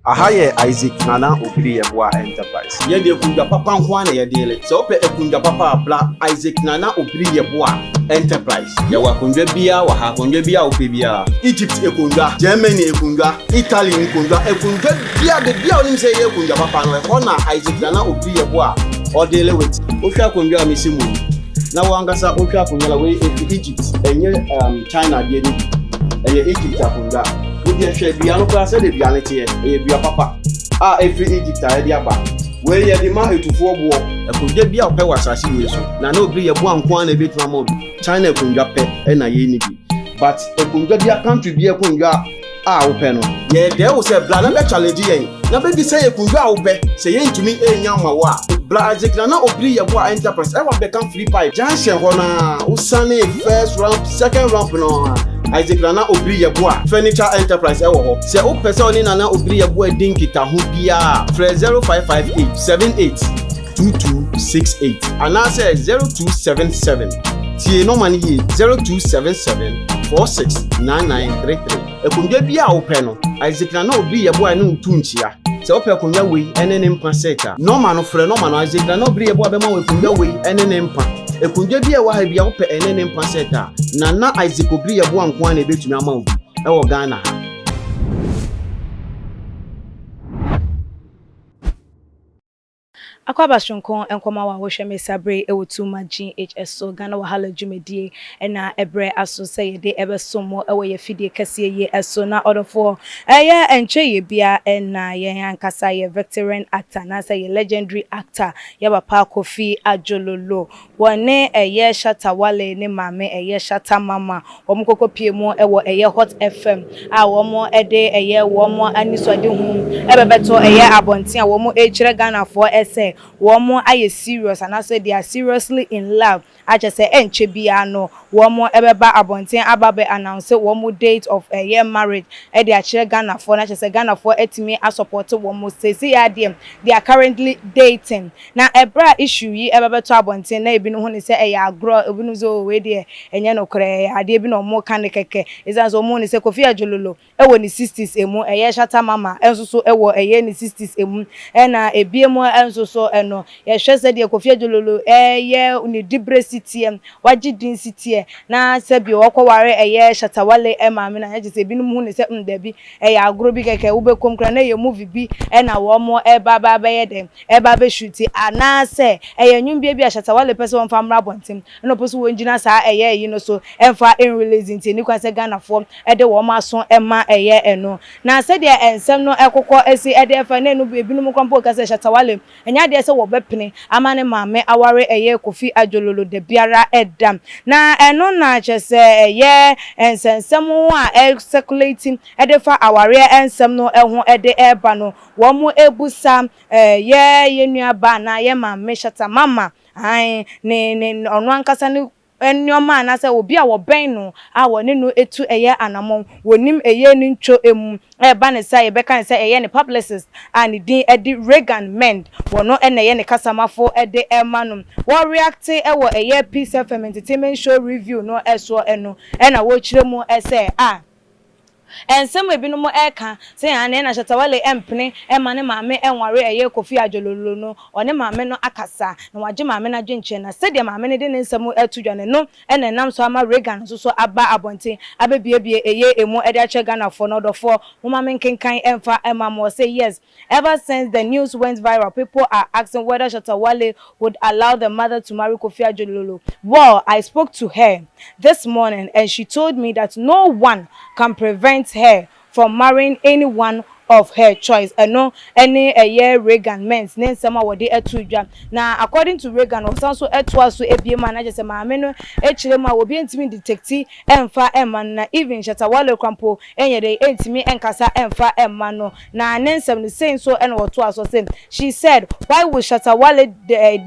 Ahaye Isaac Nana Obiri Yeboah Enterprise. Yede kunja papa nkwane yedele. Se ope kunja papa abla Isaac Nana Obiri Yeboah Enterprise. Yawa kunja bia wa ha kunja bia ope bia. Egypt ekunja, Germany ekunja, Italy ekunja, ekunja bia de bia onim se ye kunja papa no e na Isaac Nana Obiri Yeboah odele with. Ohwa kunja amisimu. Na wangasa ohwa kunja la we Egypt enye China de ni. Eye Egypt akunja. Odi hwe bia no kwa se de bia ne tie eye bia papa every Egypt a de aba we ye de ma etufo bo ekunja bia ope wasase we so na Obiri Yeboah nko na betuma mo China ekunja pe na ye ni bi but ekunja bia country bia ekunja ope no ye de wo se bla na be challenge yen na be bi se ekunja ope se ye ntumi enya ma wa bla Isaac Nana Obiri Yeboah Enterprise e wa be kan free pipe junction ho na usane first round second round no Isaac Nana Obiri Yeboah Furniture Enterprise ewo ho. Se o pese oni Nana Obiri Yeboah din kita ho bia. Fre 0558 78 2268. Ana se 0277. Tie no mani yi 0277 469933. Ekunja bia o pe no. Isaac Nana Obiri Yeboah no ntunchia. Se o pe kunja we ene ne mpa seta. Normal no fre normal no Isaac Nana Obiri Yeboah be ma we kunja we ene ne mpa. Ekunja bia wa ha bia wo pe ene ne mpa seta. Nana Isaac Obiri Yeboah nko na ebetumi ama obi e wo Ghana ha. Akwabashonko enkoma wa wohwe mesabre ewotuma GHS so Ghana wahala dwumedie na ebre aso say de ebesomo ewo ye fidie kase ye eso na odofo eye enche ye bia na ye ankasa ye veteran actor na say ye legendary actor ye papa Kofi Adjorlolo wone eye Shata Wale ne mame eye Shata mama omukoko piemu ewo eye Hot FM a womo ede eye womo anisode hu ebebeto eye abonten a womo echire Ghana for ese womo aye serious and I say they are seriously in love. I just say enche bia no womo ebeba abonten ababe announce womo date of a year marriage e dey achire Ghana for na just say Ghana for etimi a support womo say ya dem they are currently dating. Na ebra issue yi ebebe to abonten na ebi no hu ne say e ya agro ebi no zo we dey enye no kre ade ebi no mo kan keke izan zo mo ne say Kofi Adjorlolo e wo ni 60s emu e ye Shata mama enso so e wo e ye ni 60s emu e na ebi emu enso so eno ye hwe se de Kofi Adjorlolo ye uni dibre city waji din city na se bi wokware ye Shata Wale ma me na ye se bi no hu ne se da bi e ya agro bi keke wo be komkra na ye movie bi e na wo mo e ba ye dem e ba be shoot ana se e ye nwum bi a Shata Wale pese won fa mra bontem no pese wo ngina sa e ye yi no so emfa in releasing ti ni kwa se Ghana for e de wo ma so e ma e ye eno na se de ensem no ekokọ esi e de fa na no bi no kwampo ka se Shata Wale enya de se wo bepene amane mame aware eye Kofi Adjorlolo de biara edam na eno na chese eye ensensem a circulating e de fa aware ensem no eho e de eba no wo mo ebusa ye yenua ba na ye mame Shata mama ai ne onu ankasa ne enyoma na se obi a wo ben no a wo ne no etu eye anamon wonim eye ni ncho emu e ba ne say be kan say eye ne publicist and din edi Reagan Mend wono ene ye ne kasamafo ede emanum wo react e wo eye Peace FM entertainment show review no eso eno e na wo kiremu ese ensem ebi no mo eka say ane na Shata Wale empene e mane mame enware eye Kofi Adjorlolo no one mame no akasa na waje mame na dwenche na se de mame ne de nsem etudwane no ene nam so ama Reagan so aba abonten abebie eye emu e de ache Ghana for no do for mo mame nkenkan emfa emamo say yes. Ever since the news went viral, people are asking whether Shata Wale would allow the mother to marry Kofi Adjorlolo. Well, I spoke to her this morning and she told me that no one can prevent her from marrying anyone of her choice. No any a year Reagan meant name sama wode etudwa na according to Reagan also etwa so ebie manager say ma me no echirema obi entimi detective emfa emma na even Shata Wale kwampo enye de entimi enkasa emfa emma no na nensem no saying so and what so say she said why would Shata Wale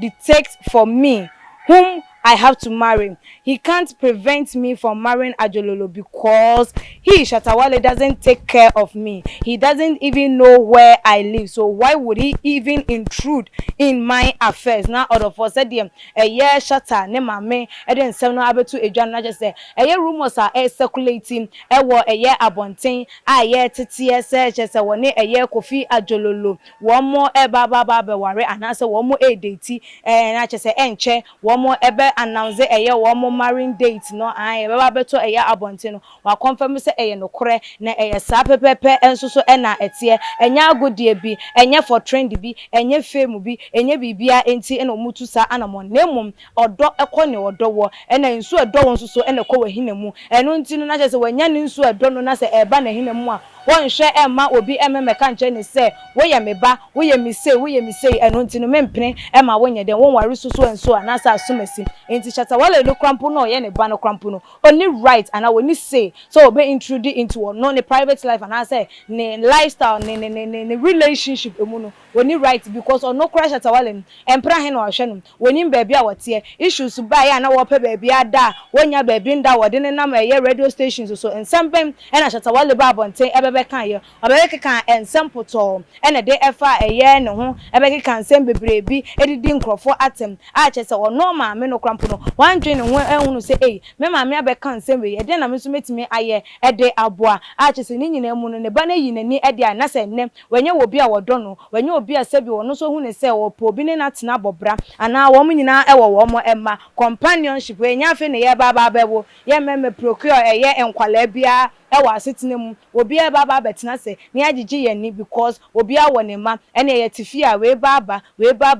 detect for me whom I have to marry. He can't prevent me from marrying Adjorlolo because Shatta Wale doesn't take care of me. He doesn't even know where I live. So why would he even intrude in my affairs? Now out of us said him a year Shata ne mame and then seven abetu Adjorlolo just say a year rumors are circulating a year abontain a year TTS just a year Kofi Adjorlolo one more baba ware and answer one more date and I just say enche one more announce a year one more marrying date no I baba beto a year abontain wa confirm say a no kore na a sa pepepe enso so na etie enya agodie bi enya for trend bi enya fame bi enya bibia enti na omutu sa anamon nemum odo ekone odo wo na nsu edo won so na ko wahinamu eno nti no na je se wanya ne nsu edo no na se eba na hinamu a won hwe emma obi ememeka nche ne se wo ye meba wo ye mi sei eno nti no mempene emma wonye den won ware susu enso anasa asumasi enti Shatta Wale no krampo no ye ne ba no krampo no oni right and oni say so obe intrude into no ne private life and I say ne lifestyle ne relationship emu no oni right because ono crash Shatta Wale empra he no ahwe no woni baabi a wote issues ba ya na wo pe baabi ada wonya baabi nda wo de ne nam eye radio stations so ensempem na Shatta Wale ba bonten ebebe kan ye obebe kan ensempo to na de efa eye ne ho ebeke kan nsem bebrebi edidi nkrofo atem a chese ono ma me no krampo no wan dwen ne ho ehunu se me ma me abeka nsem we ede na me so metime aye ede aboa a chese ni nyina mu no ne ba na yi nani ede anase nnem wenye obi a wodo no wenye obi a sebi wono so hu ne se wo po bi ne na tena bobra ana wo nyina ewo wo mo emma companionship we nya fe ne ye baba bebo ye meme procure eye enkwala bia ewa asetena mu obi e baba betina se ni agigi ye ni because obi a wone ma ene ye tifia we baba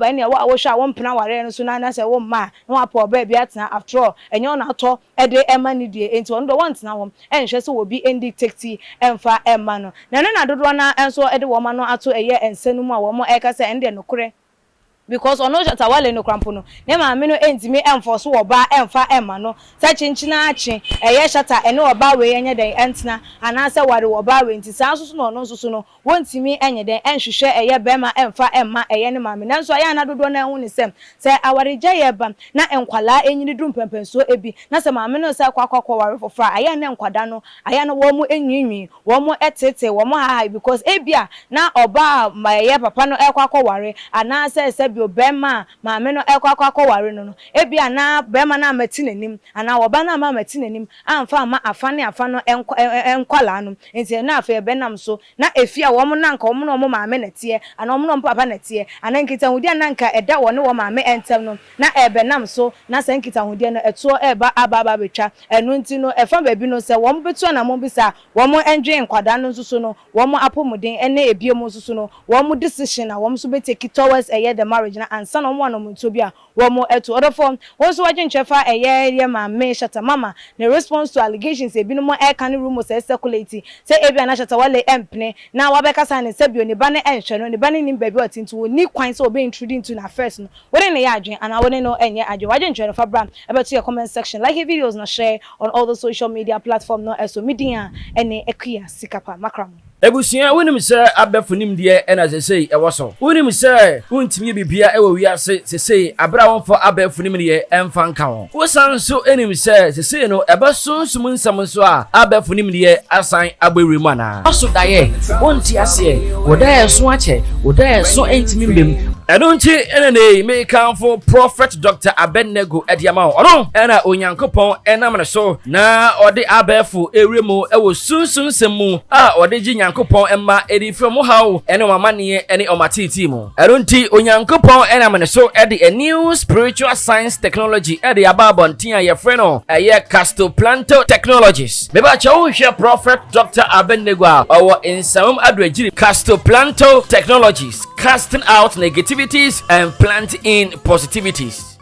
ene wo hwa wo mpena ware no so na se wo ma no apo ba bia tena after all enye ona ato ede ema ni die enti ono do want na wo enhwe se obi endictate emfa ema no na dodo na enso ede wo ma no ato eye ensanu mu a wo mo eka se ende no kure because ono Shatta Wale no krampo no ne ma me no entimi enforce wo ba emfa ema no sa chinchina achi eye Shatta ene wo ba we enye den entna anase ware wo ba we nti sa so no no so no wontimi enye den enhwehwe eye bema emfa ema eye ne ma me nanso aya na dodo na hu ne sem se awareja ye ba na enkwala enyini dum pempenso ebi na se ma me no se kwakwa ware fofra aya ne enkwada no aya no wo mu enwinwi wo mu etete wo mu ha because ebia na oba ma eye papa no ekwakwa ware anase se bi obema ma me no ekwakwa ware no ebia na bema na amati nanim ana oba na ma amati nanim amfa ma afane afano enkwala no enti na afa benam so na efia wo mo nanka wo mo no mo ma me natie ana wo mo no papa natie ana nkita hudi nanka eda wo ne wo ma me entem no na ebenam so na se nkita hudi no eto eba aba betwa enu nti no efa baabi no se wo mo betu na mo bisa wo mo enje nkwada no nsusu no wo mo apomuden ene ebie mo nsusu no wo mo decision na wo mo so betake towards the marriage na ansa no mo no nto bia wo mo eto other form wo so waje nchefa eye ma me Shatta mama the response to allegations ebi no mo e kan rumors circulate say ebi na Shatta Wale empne na wabeka sa ne sebio ne ba ne enhwe no ne ba ne nim baabi otinto wo ni kwan so obe introduce into na first no wore ne ya adwen ana wore no enye adwen waje nchwe no fa bra about your comment section like your videos na share on all the social media platform no eso media ene ekuya sikapa makram Ebusia wonim se abefunim de ena sesei ewoso wonim se wontimi bibia ewo wiase sesei abra wonfo abefunim de emfa nka ho wosan so enim se sesei no ebesonsum nsam so a abefunim de asan agbewre mu ana oso daye wonti ase wodaye so ache wodaye so entimi mbem enonchi ena ne me kanfo prophet Dr. Abennego ediama ono ena onyankopon enam ne so na ode abefu ewremu ewo sunsun semu a ode ji Onyankopon emma edi from how ene mamane ene omatiti mu erunti Onyankopon enam ne so edi a new spiritual science technology edi ababontia ye freno eye castoplanto technologies beba cha wo hwe prophet Dr. Abennego owo insam adwagiri castoplanto technologies casting out negativities and planting in positivities